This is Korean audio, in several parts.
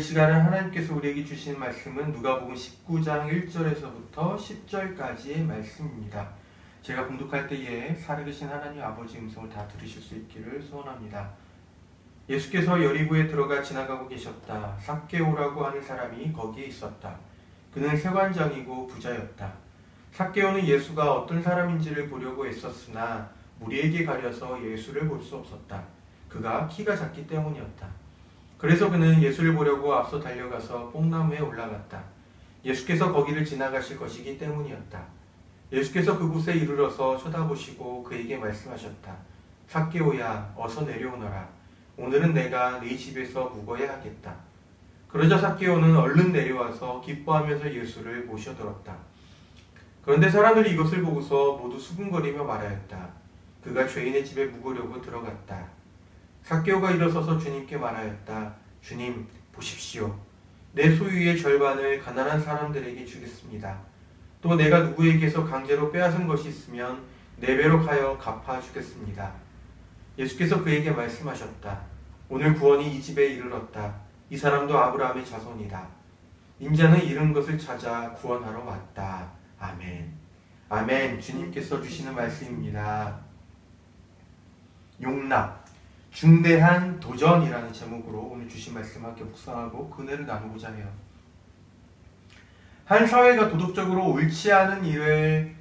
시간에 하나님께서 우리에게 주신 말씀은 누가복음 19장 1절에서부터 10절까지의 말씀입니다. 제가 봉독할 때에 살아계신 하나님 아버지 음성을 다 들으실 수 있기를 소원합니다. 예수께서 여리고에 들어가 지나가고 계셨다. 삭개오라고 하는 사람이 거기에 있었다. 그는 세관장이고 부자였다. 삭개오는 예수가 어떤 사람인지를 보려고 애썼으나 무리에게 가려서 예수를 볼 수 없었다. 그가 키가 작기 때문이었다. 그래서 그는 예수를 보려고 앞서 달려가서 뽕나무에 올라갔다. 예수께서 거기를 지나가실 것이기 때문이었다. 예수께서 그곳에 이르러서 쳐다보시고 그에게 말씀하셨다. 삭개오야, 어서 내려오너라. 오늘은 내가 네 집에서 묵어야 하겠다. 그러자 삭개오는 얼른 내려와서 기뻐하면서 예수를 모셔들었다. 그런데 사람들이 이것을 보고서 모두 수군거리며 말하였다. 그가 죄인의 집에 묵으려고 들어갔다. 삭개오가 일어서서 주님께 말하였다. 주님, 보십시오. 내 소유의 절반을 가난한 사람들에게 주겠습니다. 또 내가 누구에게서 강제로 빼앗은 것이 있으면 4배로 하여 갚아주겠습니다. 예수께서 그에게 말씀하셨다. 오늘 구원이 이 집에 이르렀다. 이 사람도 아브라함의 자손이다. 인자는 잃은 것을 찾아 구원하러 왔다. 아멘. 아멘. 주님께서 주시는 말씀입니다. 용납, 중대한 도전이라는 제목으로 오늘 주신 말씀을 함께 묵상하고 은혜를 나누고자 해요. 한 사회가 도덕적으로 옳지 않은 일을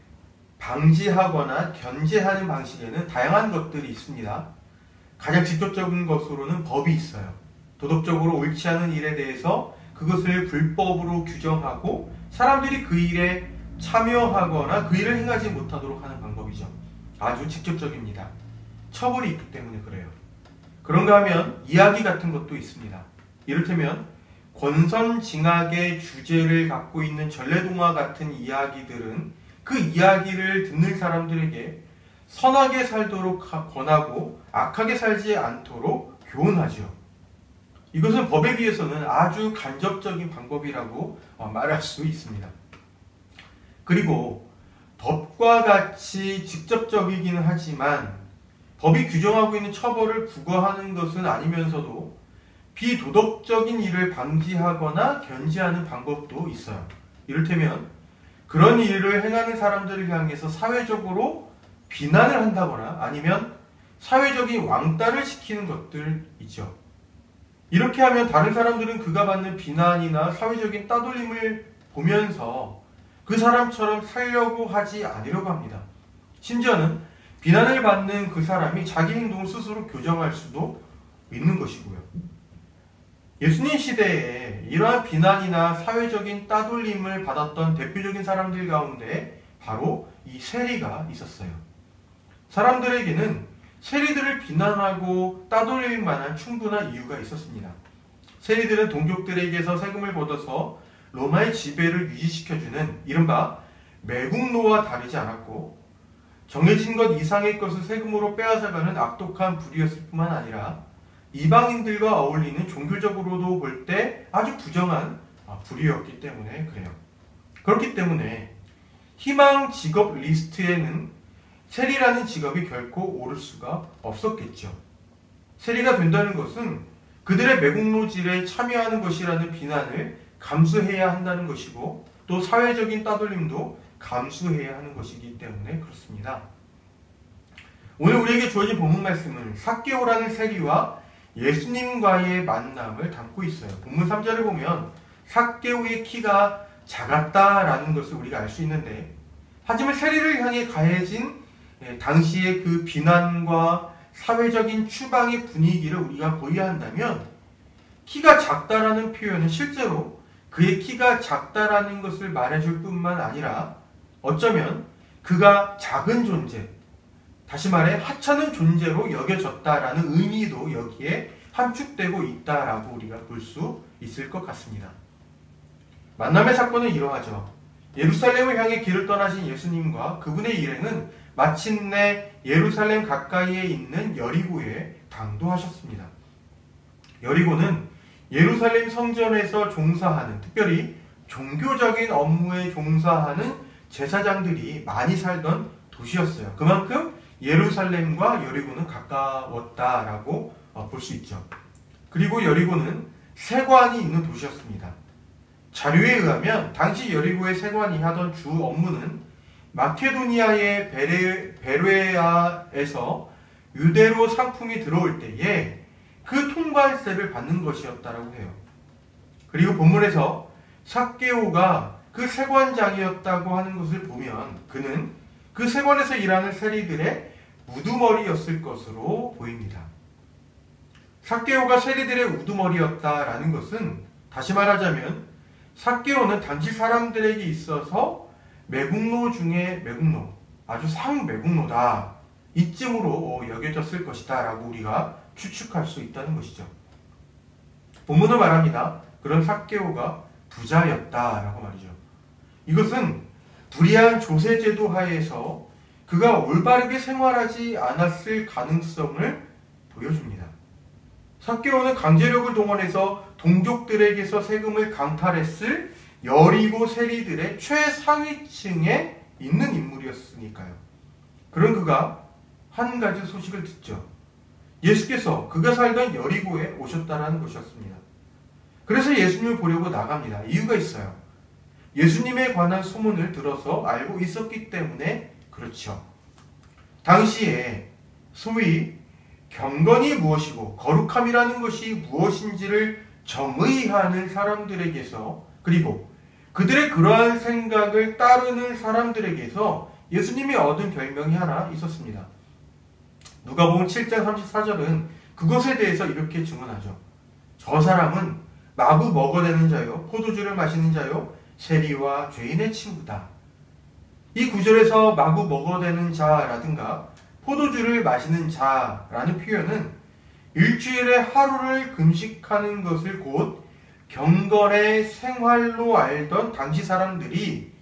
방지하거나 견제하는 방식에는 다양한 것들이 있습니다. 가장 직접적인 것으로는 법이 있어요. 도덕적으로 옳지 않은 일에 대해서 그것을 불법으로 규정하고 사람들이 그 일에 참여하거나 그 일을 행하지 못하도록 하는 방법이죠. 아주 직접적입니다. 처벌이 있기 때문에 그래요. 그런가 하면 이야기 같은 것도 있습니다. 이를테면 권선징악의 주제를 갖고 있는 전래동화 같은 이야기들은 그 이야기를 듣는 사람들에게 선하게 살도록 권하고 악하게 살지 않도록 교훈하죠. 이것은 법에 비해서는 아주 간접적인 방법이라고 말할 수 있습니다. 그리고 법과 같이 직접적이기는 하지만 법이 규정하고 있는 처벌을 부과하는 것은 아니면서도 비도덕적인 일을 방지하거나 견제하는 방법도 있어요. 이를테면 그런 일을 행하는 사람들을 향해서 사회적으로 비난을 한다거나 아니면 사회적인 왕따를 시키는 것들이죠. 이렇게 하면 다른 사람들은 그가 받는 비난이나 사회적인 따돌림을 보면서 그 사람처럼 살려고 하지 않으려고 합니다. 심지어는 비난을 받는 그 사람이 자기 행동을 스스로 교정할 수도 있는 것이고요. 예수님 시대에 이러한 비난이나 사회적인 따돌림을 받았던 대표적인 사람들 가운데 바로 이 세리가 있었어요. 사람들에게는 세리들을 비난하고 따돌릴 만한 충분한 이유가 있었습니다. 세리들은 동족들에게서 세금을 걷어서 로마의 지배를 유지시켜주는 이른바 매국노와 다르지 않았고 정해진 것 이상의 것을 세금으로 빼앗아가는 악독한 불이었을 뿐만 아니라 이방인들과 어울리는 종교적으로도 볼 때 아주 부정한 불이었기 때문에 그래요. 그렇기 때문에 희망 직업 리스트에는 세리라는 직업이 결코 오를 수가 없었겠죠. 세리가 된다는 것은 그들의 매국노질에 참여하는 것이라는 비난을 감수해야 한다는 것이고 또 사회적인 따돌림도 감수해야 하는 것이기 때문에 그렇습니다. 오늘 우리에게 주어진 본문 말씀은 삭개오라는 세리와 예수님과의 만남을 담고 있어요. 본문 3절을 보면 삭개오의 키가 작았다라는 것을 우리가 알 수 있는데 하지만 세리를 향해 가해진 당시의 그 비난과 사회적인 추방의 분위기를 우리가 고려해야 한다면 키가 작다라는 표현은 실제로 그의 키가 작다라는 것을 말해줄 뿐만 아니라 어쩌면 그가 작은 존재, 다시 말해 하찮은 존재로 여겨졌다라는 의미도 여기에 함축되고 있다라고 우리가 볼 수 있을 것 같습니다. 만남의 사건은 이러하죠. 예루살렘을 향해 길을 떠나신 예수님과 그분의 일행은 마침내 예루살렘 가까이에 있는 여리고에 당도하셨습니다. 여리고는 예루살렘 성전에서 종사하는, 특별히 종교적인 업무에 종사하는 제사장들이 많이 살던 도시였어요. 그만큼 예루살렘과 여리고는 가까웠다라고 볼 수 있죠. 그리고 여리고는 세관이 있는 도시였습니다. 자료에 의하면 당시 여리고의 세관이 하던 주 업무는 마케도니아의 베레아에서 유대로 상품이 들어올 때에 그 통관세를 받는 것이었다라고 해요. 그리고 본문에서 삭개오가 그 세관장이었다고 하는 것을 보면 그는 그 세관에서 일하는 세리들의 우두머리였을 것으로 보입니다. 삭개오가 세리들의 우두머리였다라는 것은 다시 말하자면 삭개오는 당시 사람들에게 있어서 매국노 중에 매국노, 아주 상매국노다. 이쯤으로 여겨졌을 것이다 라고 우리가 추측할 수 있다는 것이죠. 본문은 말합니다. 그런 삭개오가 부자였다라고 말이죠. 이것은 불의한 조세제도 하에서 그가 올바르게 생활하지 않았을 가능성을 보여줍니다. 삭개오는 강제력을 동원해서 동족들에게서 세금을 강탈했을 여리고 세리들의 최상위층에 있는 인물이었으니까요. 그런 그가 한 가지 소식을 듣죠. 예수께서 그가 살던 여리고에 오셨다라는 것이었습니다. 그래서 예수님을 보려고 나갑니다. 이유가 있어요. 예수님에 관한 소문을 들어서 알고 있었기 때문에 그렇죠. 당시에 소위 경건이 무엇이고 거룩함이라는 것이 무엇인지를 정의하는 사람들에게서 그리고 그들의 그러한 생각을 따르는 사람들에게서 예수님이 얻은 별명이 하나 있었습니다. 누가복음 7장 34절은 그것에 대해서 이렇게 증언하죠. 저 사람은 마구 먹어대는 자요, 포도주를 마시는 자요, 세리와 죄인의 친구다. 이 구절에서 마구 먹어대는 자라든가 포도주를 마시는 자라는 표현은 일주일에 하루를 금식하는 것을 곧 경건의 생활로 알던 당시 사람들이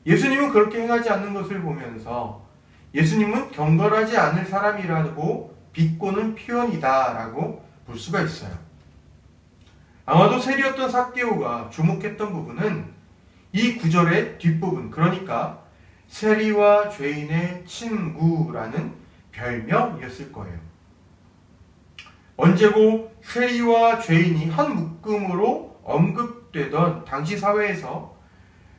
예수님은 그렇게 행하지 않는 것을 보면서 예수님은 경건하지 않을 사람이라고 비꼬는 표현이다 라고 볼 수가 있어요. 아마도 세리였던 삭개오가 주목했던 부분은 이 구절의 뒷부분, 그러니까 세리와 죄인의 친구라는 별명이었을 거예요. 언제고 세리와 죄인이 한 묶음으로 언급되던 당시 사회에서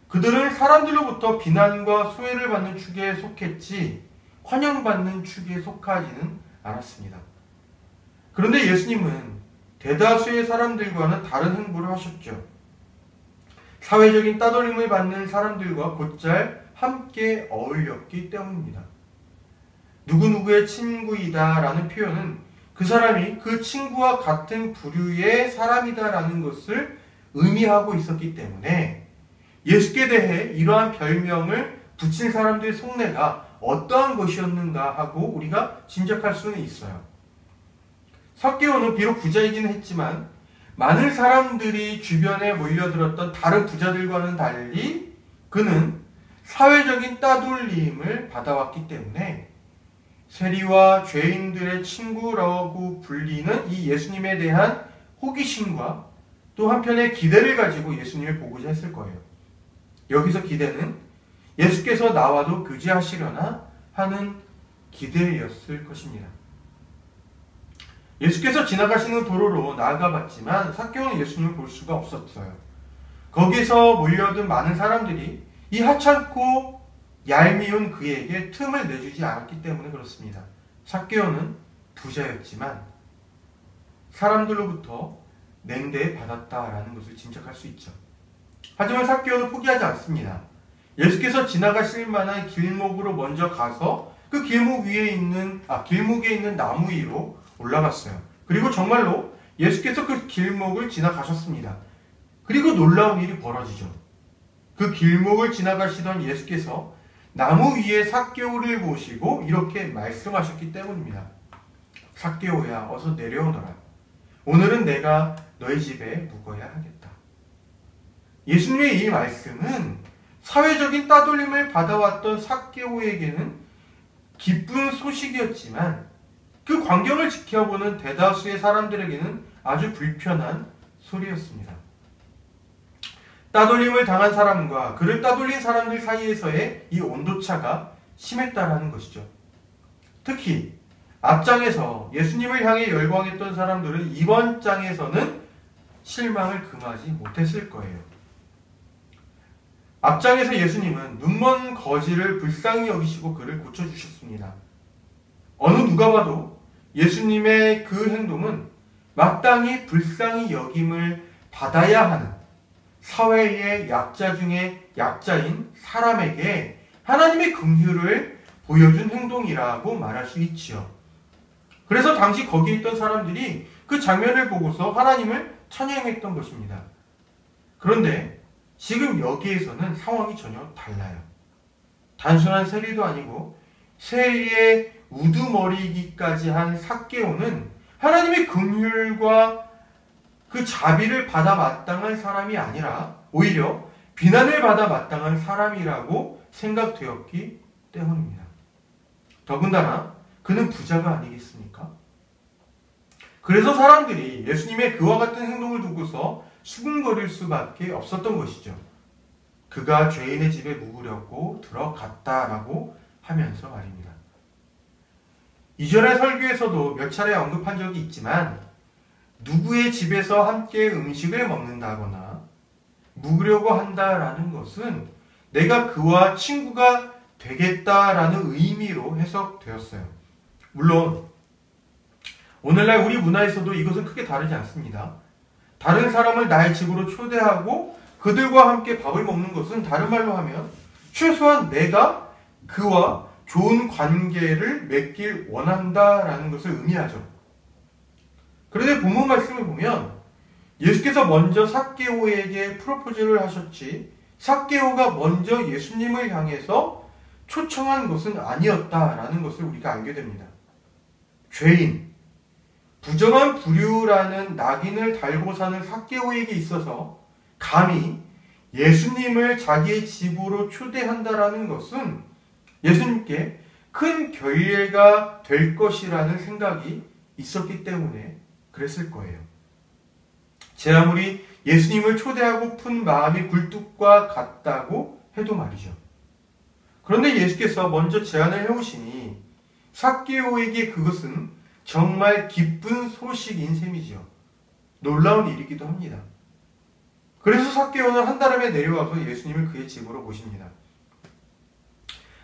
그들은 사람들로부터 비난과 소외를 받는 축에 속했지 환영받는 축에 속하지는 않았습니다. 그런데 예수님은 대다수의 사람들과는 다른 행보를 하셨죠. 사회적인 따돌림을 받는 사람들과 곧잘 함께 어울렸기 때문입니다. 누구누구의 친구이다 라는 표현은 그 사람이 그 친구와 같은 부류의 사람이다 라는 것을 의미하고 있었기 때문에 예수께 대해 이러한 별명을 붙인 사람들의 속내가 어떠한 것이었는가 하고 우리가 짐작할 수는 있어요. 삭개오는 비록 부자이긴 했지만 많은 사람들이 주변에 몰려들었던 다른 부자들과는 달리 그는 사회적인 따돌림을 받아왔기 때문에 세리와 죄인들의 친구라고 불리는 이 예수님에 대한 호기심과 또 한편의 기대를 가지고 예수님을 보고자 했을 거예요. 여기서 기대는 예수께서 나와도 교제하시려나 하는 기대였을 것입니다. 예수께서 지나가시는 도로로 나아가봤지만 삭개오는 예수님을 볼 수가 없었어요. 거기서 몰려든 많은 사람들이 이 하찮고 얄미운 그에게 틈을 내주지 않았기 때문에 그렇습니다. 삭개오는 부자였지만 사람들로부터 냉대받았다라는 것을 짐작할 수 있죠. 하지만 삭개오는 포기하지 않습니다. 예수께서 지나가실 만한 길목으로 먼저 가서 그 길목에 있는 나무 위로 올라갔어요. 그리고 정말로 예수께서 그 길목을 지나가셨습니다. 그리고 놀라운 일이 벌어지죠. 그 길목을 지나가시던 예수께서 나무 위에 삭개오를 보시고 이렇게 말씀하셨기 때문입니다. 삭개오야, 어서 내려오너라. 오늘은 내가 너희 집에 묵어야 하겠다. 예수님의 이 말씀은 사회적인 따돌림을 받아왔던 삭개오에게는 기쁜 소식이었지만 그 광경을 지켜보는 대다수의 사람들에게는 아주 불편한 소리였습니다. 따돌림을 당한 사람과 그를 따돌린 사람들 사이에서의 이 온도차가 심했다라는 것이죠. 특히 앞장에서 예수님을 향해 열광했던 사람들은 이번 장에서는 실망을 금하지 못했을 거예요. 앞장에서 예수님은 눈먼 거지를 불쌍히 여기시고 그를 고쳐주셨습니다. 어느 누가 봐도 예수님의 그 행동은 마땅히 불쌍히 여김을 받아야 하는 사회의 약자 중에 약자인 사람에게 하나님의 긍휼을 보여준 행동이라고 말할 수 있지요. 그래서 당시 거기에 있던 사람들이 그 장면을 보고서 하나님을 찬양했던 것입니다. 그런데 지금 여기에서는 상황이 전혀 달라요. 단순한 세리도 아니고 세리의 우두머리기까지 한 삭개오는 하나님의 긍휼과 그 자비를 받아 마땅한 사람이 아니라 오히려 비난을 받아 마땅한 사람이라고 생각되었기 때문입니다. 더군다나 그는 부자가 아니겠습니까? 그래서 사람들이 예수님의 그와 같은 행동을 두고서 수군거릴 수밖에 없었던 것이죠. 그가 죄인의 집에 묵으려고 들어갔다라고 하면서 말입니다. 이전의 설교에서도 몇 차례 언급한 적이 있지만 누구의 집에서 함께 음식을 먹는다거나 묵으려고 한다라는 것은 내가 그와 친구가 되겠다라는 의미로 해석되었어요. 물론 오늘날 우리 문화에서도 이것은 크게 다르지 않습니다. 다른 사람을 나의 집으로 초대하고 그들과 함께 밥을 먹는 것은 다른 말로 하면 최소한 내가 그와 좋은 관계를 맺길 원한다라는 것을 의미하죠. 그런데 본문 말씀을 보면 예수께서 먼저 삭개오에게 프로포즈를 하셨지 삭개오가 먼저 예수님을 향해서 초청한 것은 아니었다라는 것을 우리가 알게 됩니다. 죄인, 부정한 부류라는 낙인을 달고 사는 삭개오에게 있어서 감히 예수님을 자기의 집으로 초대한다라는 것은 예수님께 큰 결례가 될 것이라는 생각이 있었기 때문에 그랬을 거예요. 제 아무리 예수님을 초대하고픈 마음이 굴뚝과 같다고 해도 말이죠. 그런데 예수께서 먼저 제안을 해오시니 삭개오에게 그것은 정말 기쁜 소식인 셈이죠. 놀라운 일이기도 합니다. 그래서 삭개오는 한달음에 내려와서 예수님을 그의 집으로 모십니다.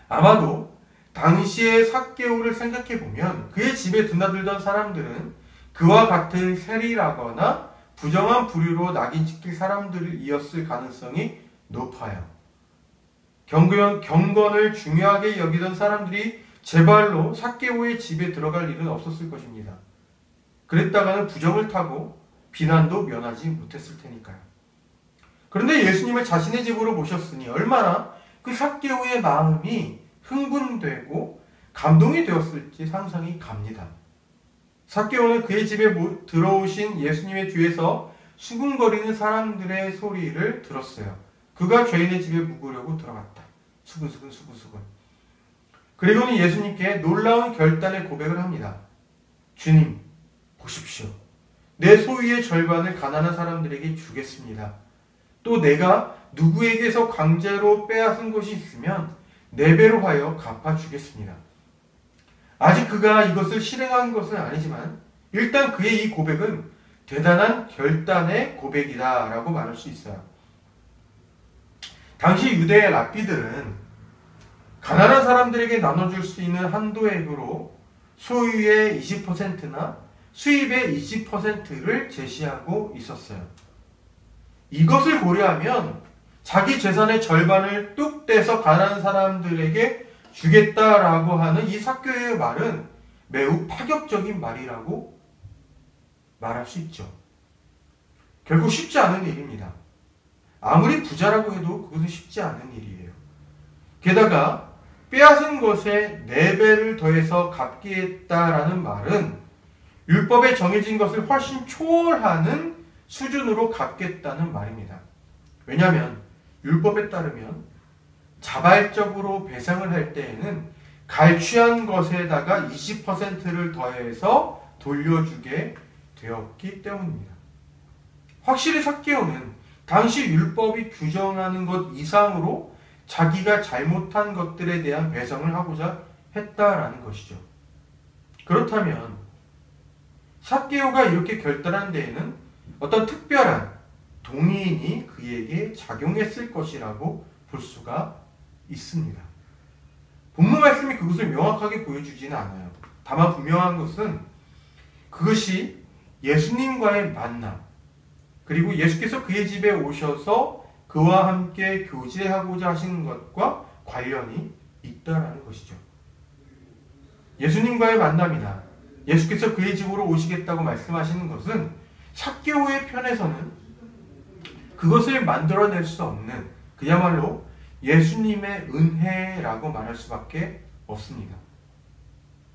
아마도 당시의 삭개오를 생각해보면 그의 집에 드나들던 사람들은 그와 같은 세리라거나 부정한 부류로 낙인 찍힐 사람들이었을 가능성이 높아요. 경건을 중요하게 여기던 사람들이 제발로 삭개오의 집에 들어갈 일은 없었을 것입니다. 그랬다가는 부정을 타고 비난도 면하지 못했을 테니까요. 그런데 예수님을 자신의 집으로 모셨으니 얼마나 그 삭개오의 마음이 흥분되고 감동이 되었을지 상상이 갑니다. 삭개오는 그의 집에 들어오신 예수님의 뒤에서 수군거리는 사람들의 소리를 들었어요. 그가 죄인의 집에 묵으려고 들어갔다. 수근수근 수근수근. 그리고는 예수님께 놀라운 결단의 고백을 합니다. 주님, 보십시오. 내 소유의 절반을 가난한 사람들에게 주겠습니다. 또 내가 누구에게서 강제로 빼앗은 것이 있으면 4배로 하여 갚아주겠습니다. 아직 그가 이것을 실행한 것은 아니지만 일단 그의 이 고백은 대단한 결단의 고백이다 라고 말할 수 있어요. 당시 유대의 랍비들은 가난한 사람들에게 나눠줄 수 있는 한도액으로 소유의 20%나 수입의 20%를 제시하고 있었어요. 이것을 고려하면 자기 재산의 절반을 뚝 떼서 가난한 사람들에게 주겠다라고 하는 이 삭개오의 말은 매우 파격적인 말이라고 말할 수 있죠. 결국 쉽지 않은 일입니다. 아무리 부자라고 해도 그것은 쉽지 않은 일이에요. 게다가 빼앗은 것에 4배를 더해서 갚겠다라는 말은 율법에 정해진 것을 훨씬 초월하는 수준으로 갚겠다는 말입니다. 왜냐하면 율법에 따르면 자발적으로 배상을 할 때에는 갈취한 것에다가 20%를 더해서 돌려주게 되었기 때문입니다. 확실히 삭개오는 당시 율법이 규정하는 것 이상으로 자기가 잘못한 것들에 대한 배상을 하고자 했다라는 것이죠. 그렇다면 삭개오가 이렇게 결단한 데에는 어떤 특별한 동의인이 그에게 작용했을 것이라고 볼 수가 있습니다. 본문 말씀이 그것을 명확하게 보여주지는 않아요. 다만 분명한 것은 그것이 예수님과의 만남, 그리고 예수께서 그의 집에 오셔서 그와 함께 교제하고자 하시는 것과 관련이 있다라는 것이죠. 예수님과의 만남이나 예수께서 그의 집으로 오시겠다고 말씀하시는 것은 삭개오의 편에서는 그것을 만들어낼 수 없는 그야말로 예수님의 은혜라고 말할 수밖에 없습니다.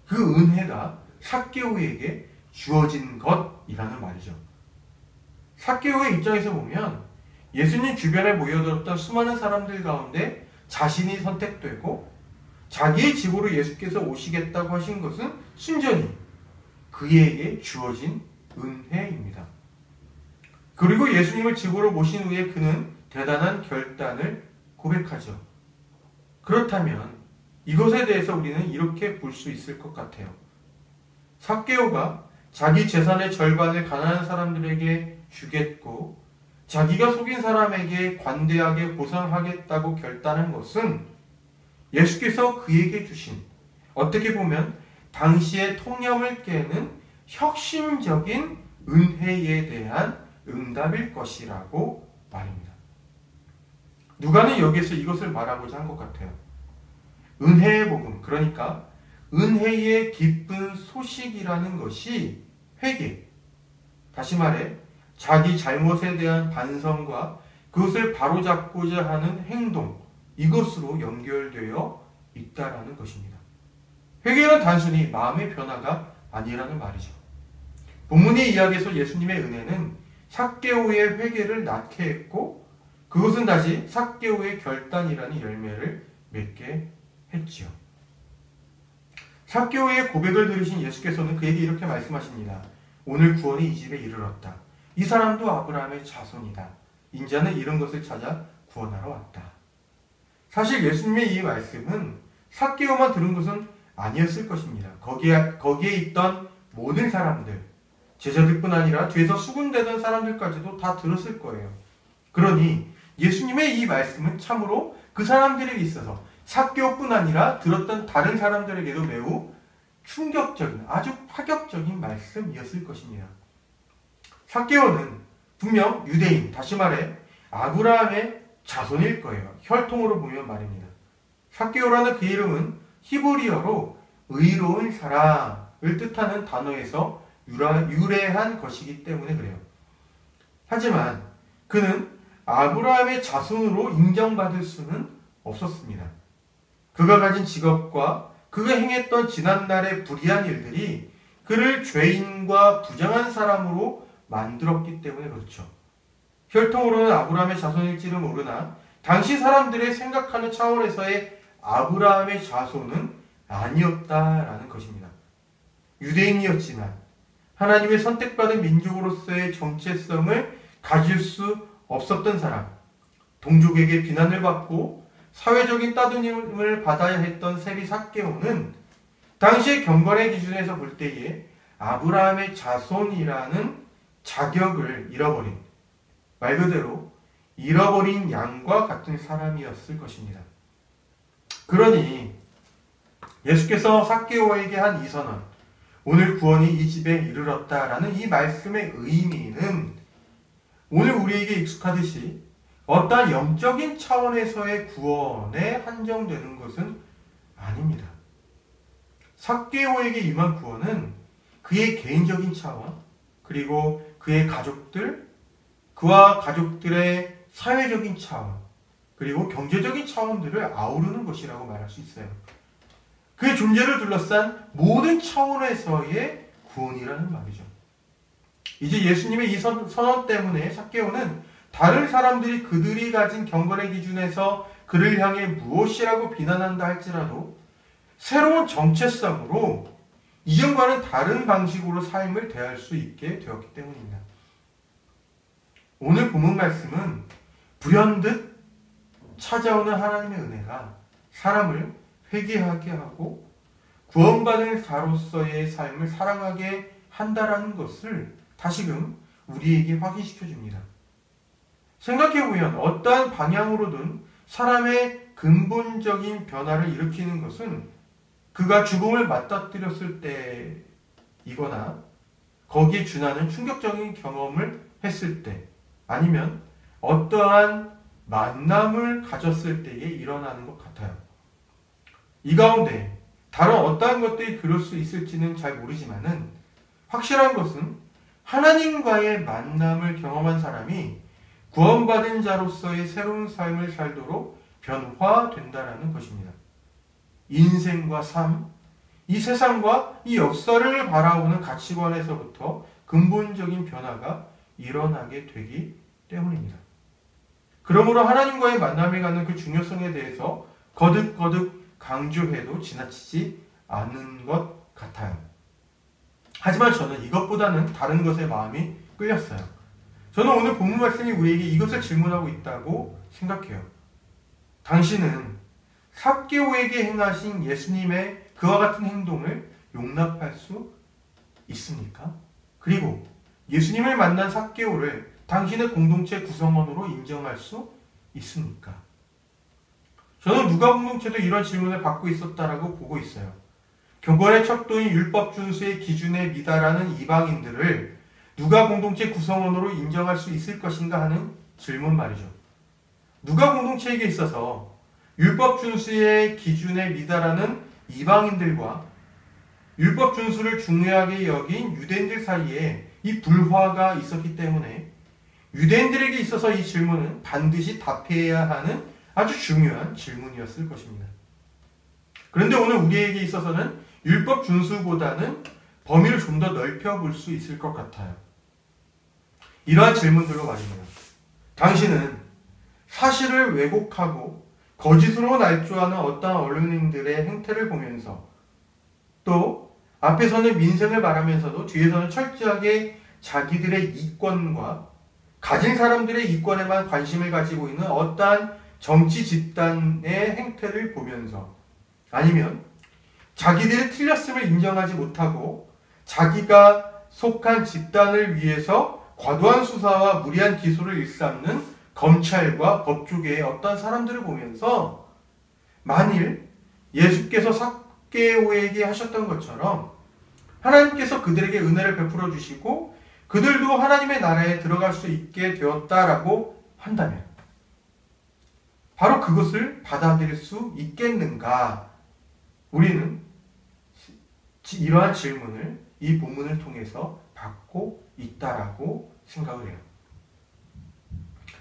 그 은혜가 삭개오에게 주어진 것이라는 말이죠. 삭개오의 입장에서 보면 예수님 주변에 모여들었던 수많은 사람들 가운데 자신이 선택되고 자기의 집으로 예수께서 오시겠다고 하신 것은 순전히 그에게 주어진 은혜입니다. 그리고 예수님을 집으로 모신 후에 그는 대단한 결단을 고백하죠. 그렇다면 이것에 대해서 우리는 이렇게 볼 수 있을 것 같아요. 삭개오가 자기 재산의 절반을 가난한 사람들에게 주겠고 자기가 속인 사람에게 관대하게 보상하겠다고 결단한 것은 예수께서 그에게 주신 어떻게 보면 당시의 통념을 깨는 혁신적인 은혜에 대한 응답일 것이라고 말입니다. 누가는 여기서 이것을 말하고자 한 것 같아요. 은혜의 복음, 그러니까 은혜의 기쁜 소식이라는 것이 회개, 다시 말해 자기 잘못에 대한 반성과 그것을 바로잡고자 하는 행동, 이것으로 연결되어 있다라는 것입니다. 회개는 단순히 마음의 변화가 아니라는 말이죠. 본문의 이야기에서 예수님의 은혜는 삭개오의 회개를 낳게 했고 그것은 다시 삭개오의 결단이라는 열매를 맺게 했지요. 삭개오의 고백을 들으신 예수께서는 그에게 이렇게 말씀하십니다. 오늘 구원이 이 집에 이르렀다. 이 사람도 아브라함의 자손이다. 인자는 이런 것을 찾아 구원하러 왔다. 사실 예수님의 이 말씀은 삭개오만 들은 것은 아니었을 것입니다. 거기에 있던 모든 사람들, 제자들뿐 아니라 뒤에서 수군대던 사람들까지도 다 들었을 거예요. 그러니 예수님의 이 말씀은 참으로 그 사람들에게 있어서 삭개오뿐 아니라 들었던 다른 사람들에게도 매우 충격적인, 아주 파격적인 말씀이었을 것입니다. 삭개오는 분명 유대인, 다시 말해 아브라함의 자손일 거예요. 혈통으로 보면 말입니다. 삭개오라는 그 이름은 히브리어로 의로운 사람을 뜻하는 단어에서 유래한 것이기 때문에 그래요. 하지만 그는 아브라함의 자손으로 인정받을 수는 없었습니다. 그가 가진 직업과 그가 행했던 지난날의 불의한 일들이 그를 죄인과 부정한 사람으로 만들었기 때문에 그렇죠. 혈통으로는 아브라함의 자손일지는 모르나 당시 사람들의 생각하는 차원에서의 아브라함의 자손은 아니었다라는 것입니다. 유대인이었지만 하나님의 선택받은 민족으로서의 정체성을 가질 수 없었던 사람, 동족에게 비난을 받고 사회적인 따돌림을 받아야 했던 세리 삭개오는 당시의 경건의 기준에서 볼 때에 아브라함의 자손이라는 자격을 잃어버린, 말 그대로 잃어버린 양과 같은 사람이었을 것입니다. 그러니 예수께서 삭개오에게 한 이 선언, 오늘 구원이 이 집에 이르렀다라는 이 말씀의 의미는 오늘 우리에게 익숙하듯이 어떠한 영적인 차원에서의 구원에 한정되는 것은 아닙니다. 삭개오에게 임한 구원은 그의 개인적인 차원, 그리고 그의 가족들, 그와 가족들의 사회적인 차원, 그리고 경제적인 차원들을 아우르는 것이라고 말할 수 있어요. 그의 존재를 둘러싼 모든 차원에서의 구원이라는 말이죠. 이제 예수님의 이 선언 때문에 삭개오는 다른 사람들이 그들이 가진 경건의 기준에서 그를 향해 무엇이라고 비난한다 할지라도 새로운 정체성으로 이전과는 다른 방식으로 삶을 대할 수 있게 되었기 때문입니다. 오늘 본문 말씀은 불현듯 찾아오는 하나님의 은혜가 사람을 회개하게 하고 구원받은 자로서의 삶을 살아가게 한다라는 것을 다시금 우리에게 확인시켜 줍니다. 생각해보면 어떠한 방향으로든 사람의 근본적인 변화를 일으키는 것은 그가 죽음을 맞닥뜨렸을 때이거나 거기에 준하는 충격적인 경험을 했을 때, 아니면 어떠한 만남을 가졌을 때에 일어나는 것 같아요. 이 가운데 다른 어떠한 것들이 그럴 수 있을지는 잘 모르지만은 확실한 것은 하나님과의 만남을 경험한 사람이 구원받은 자로서의 새로운 삶을 살도록 변화된다는 것입니다. 인생과 삶, 이 세상과 이 역사를 바라보는 가치관에서부터 근본적인 변화가 일어나게 되기 때문입니다. 그러므로 하나님과의 만남에 갖는 그 중요성에 대해서 거듭거듭 강조해도 지나치지 않은 것 같아요. 하지만 저는 이것보다는 다른 것에 마음이 끌렸어요. 저는 오늘 본문 말씀이 우리에게 이것을 질문하고 있다고 생각해요. 당신은 삭개오에게 행하신 예수님의 그와 같은 행동을 용납할 수 있습니까? 그리고 예수님을 만난 삭개오를 당신의 공동체 구성원으로 인정할 수 있습니까? 저는 누가 공동체도 이런 질문을 받고 있었다라고 보고 있어요. 경건의 척도인 율법 준수의 기준에 미달하는 이방인들을 누가 공동체 구성원으로 인정할 수 있을 것인가 하는 질문 말이죠. 누가 공동체에게 있어서 율법 준수의 기준에 미달하는 이방인들과 율법 준수를 중요하게 여긴 유대인들 사이에 이 불화가 있었기 때문에 유대인들에게 있어서 이 질문은 반드시 답해야 하는 아주 중요한 질문이었을 것입니다. 그런데 오늘 우리에게 있어서는 율법 준수보다는 범위를 좀 더 넓혀볼 수 있을 것 같아요. 이러한 질문들로 말입니다. 당신은 사실을 왜곡하고 거짓으로 날조하는 어떠한 언론인들의 행태를 보면서 또 앞에서는 민생을 말하면서도 뒤에서는 철저하게 자기들의 이권과 가진 사람들의 이권에만 관심을 가지고 있는 어떠한 정치 집단의 행태를 보면서, 아니면 자기들이 틀렸음을 인정하지 못하고 자기가 속한 집단을 위해서 과도한 수사와 무리한 기소를 일삼는 검찰과 법조계의 어떤 사람들을 보면서 만일 예수께서 삭개오에게 하셨던 것처럼 하나님께서 그들에게 은혜를 베풀어 주시고 그들도 하나님의 나라에 들어갈 수 있게 되었다라고 한다면 바로 그것을 받아들일 수 있겠는가? 우리는 이러한 질문을 이 본문을 통해서 받고 있다라고 생각을 해요.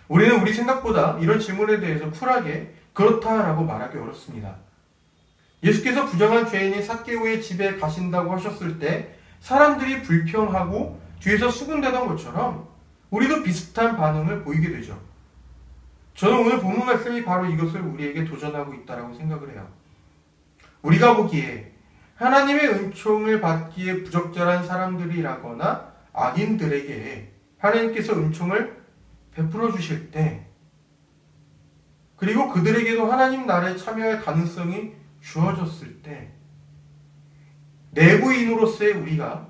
우리는 우리 생각보다 이런 질문에 대해서 쿨하게 그렇다라고 말하기 어렵습니다. 예수께서 부정한 죄인인 삭개오의 집에 가신다고 하셨을 때 사람들이 불평하고 뒤에서 수군대던 것처럼 우리도 비슷한 반응을 보이게 되죠. 저는 오늘 본문 말씀이 바로 이것을 우리에게 도전하고 있다고 생각을 해요. 우리가 보기에 하나님의 은총을 받기에 부적절한 사람들이라거나 악인들에게 하나님께서 은총을 베풀어 주실 때, 그리고 그들에게도 하나님 나라에 참여할 가능성이 주어졌을 때, 내부인으로서의 우리가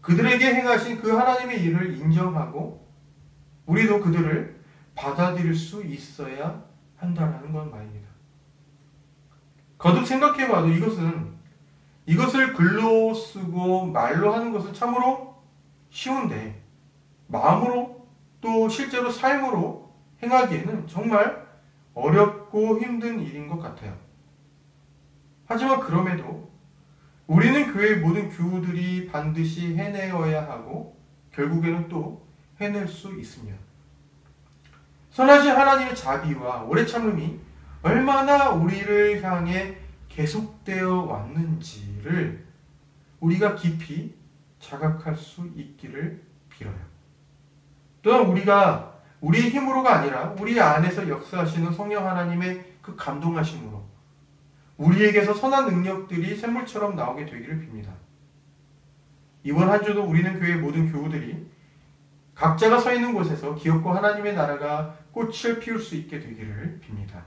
그들에게 행하신 그 하나님의 일을 인정하고 우리도 그들을 받아들일 수 있어야 한다는 건 말입니다. 거듭 생각해봐도 이것을 글로 쓰고 말로 하는 것은 참으로 쉬운데 마음으로 또 실제로 삶으로 행하기에는 정말 어렵고 힘든 일인 것 같아요. 하지만 그럼에도 우리는 교회의 모든 교우들이 반드시 해내어야 하고 결국에는 또 해낼 수 있습니다. 선하신 하나님의 자비와 오래 참음이 얼마나 우리를 향해 계속되어 왔는지를 우리가 깊이 자각할 수 있기를 빌어요. 또한 우리가 우리의 힘으로가 아니라 우리 안에서 역사하시는 성령 하나님의 그 감동하심으로 우리에게서 선한 능력들이 샘물처럼 나오게 되기를 빕니다. 이번 한 주도 우리는 교회의 모든 교우들이 각자가 서 있는 곳에서 기업고 하나님의 나라가 꽃을 피울 수 있게 되기를 빕니다.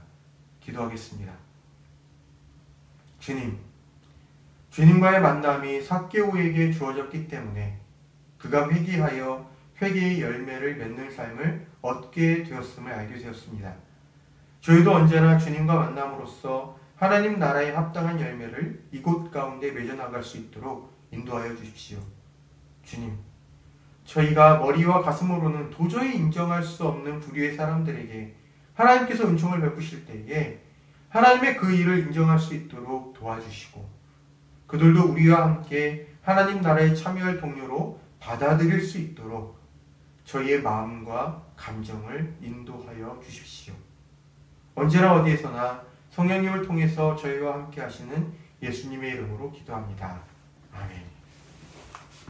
기도하겠습니다. 주님과의 만남이 삭개오에게 주어졌기 때문에 그가 회개하여 회개의 열매를 맺는 삶을 얻게 되었음을 알게 되었습니다. 저희도 언제나 주님과 만남으로써 하나님 나라에 합당한 열매를 이곳 가운데 맺어나갈 수 있도록 인도하여 주십시오. 주님, 저희가 머리와 가슴으로는 도저히 인정할 수 없는 불의의 사람들에게 하나님께서 은총을 베푸실 때에 하나님의 그 일을 인정할 수 있도록 도와주시고 그들도 우리와 함께 하나님 나라에 참여할 동료로 받아들일 수 있도록 저희의 마음과 감정을 인도하여 주십시오. 언제나 어디에서나 성령님을 통해서 저희와 함께 하시는 예수님의 이름으로 기도합니다.